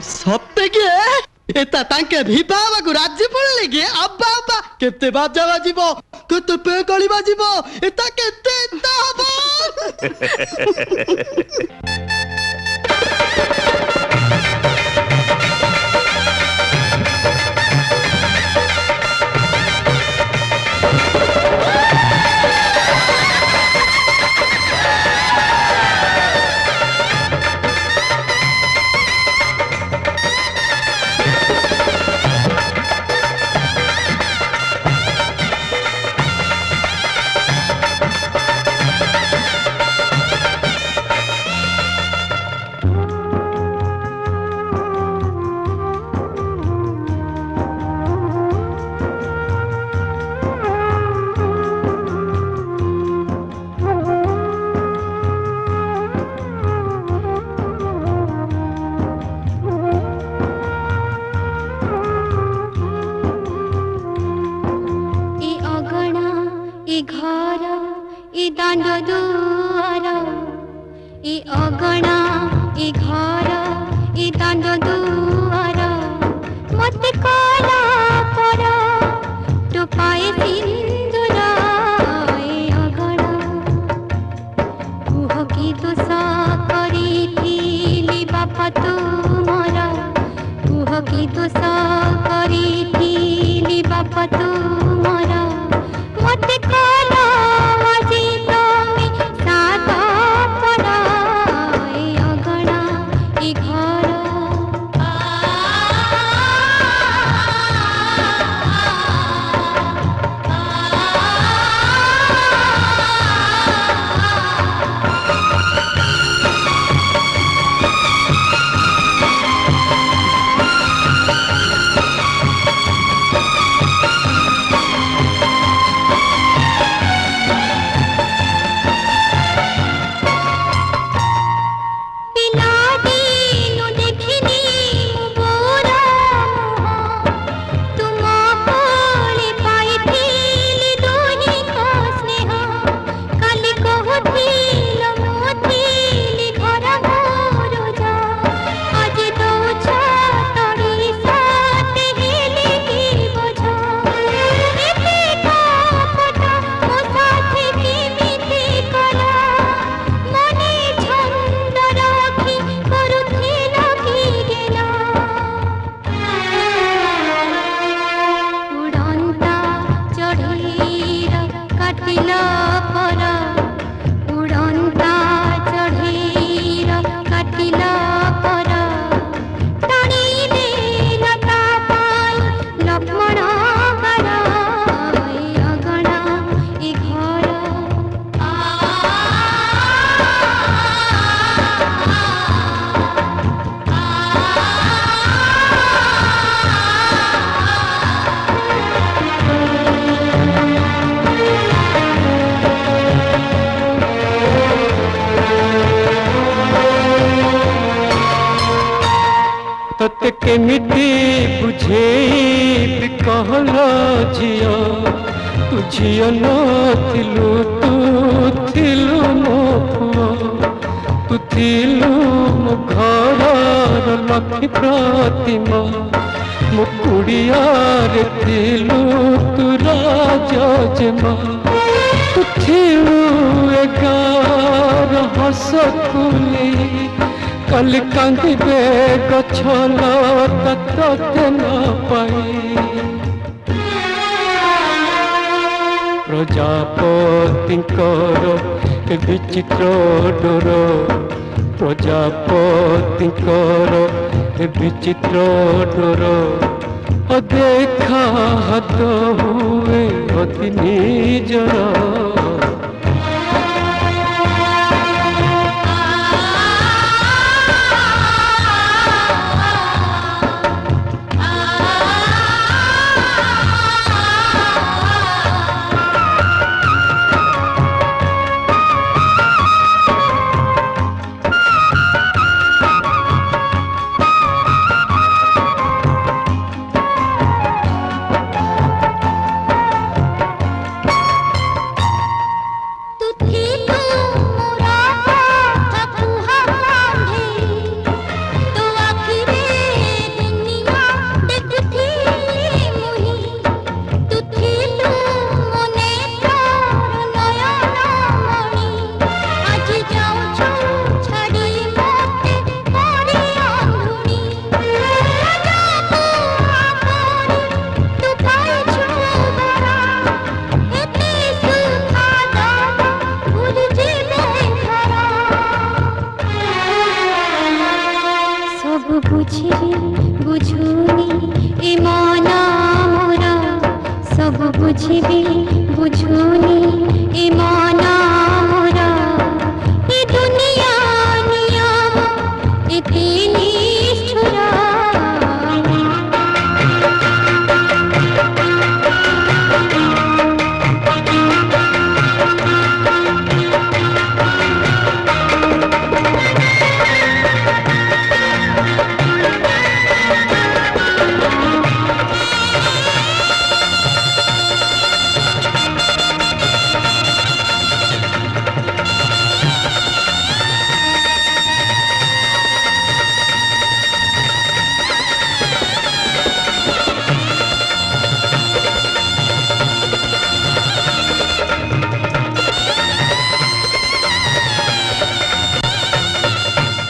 सत्ते के एता तांके विवाह को राज्य पड़ले के अब्बा अब्बा केते बाजा बाजिबो केते पेकली बाजिबो एता केते एता हबो केमिति बुझे कहला झिया तू झिया नथिलु तू थिलु मो पुआ तू थिलु मो घरर लक्ष्मी प्रतिमा मो कुड़िया रे थिलु तू राजा जेमा तू थिलु एगार हस खुली कल कांदिबे गछल तते न पाई प्रजापतिंकर विचित्र डोर प्रजापतिंकर विचित्र डोर अदेखा हाथ हुए अति निजर बुझिबी बुझुनी ए मन मोर सब बुझिबी बुझुनी ए मन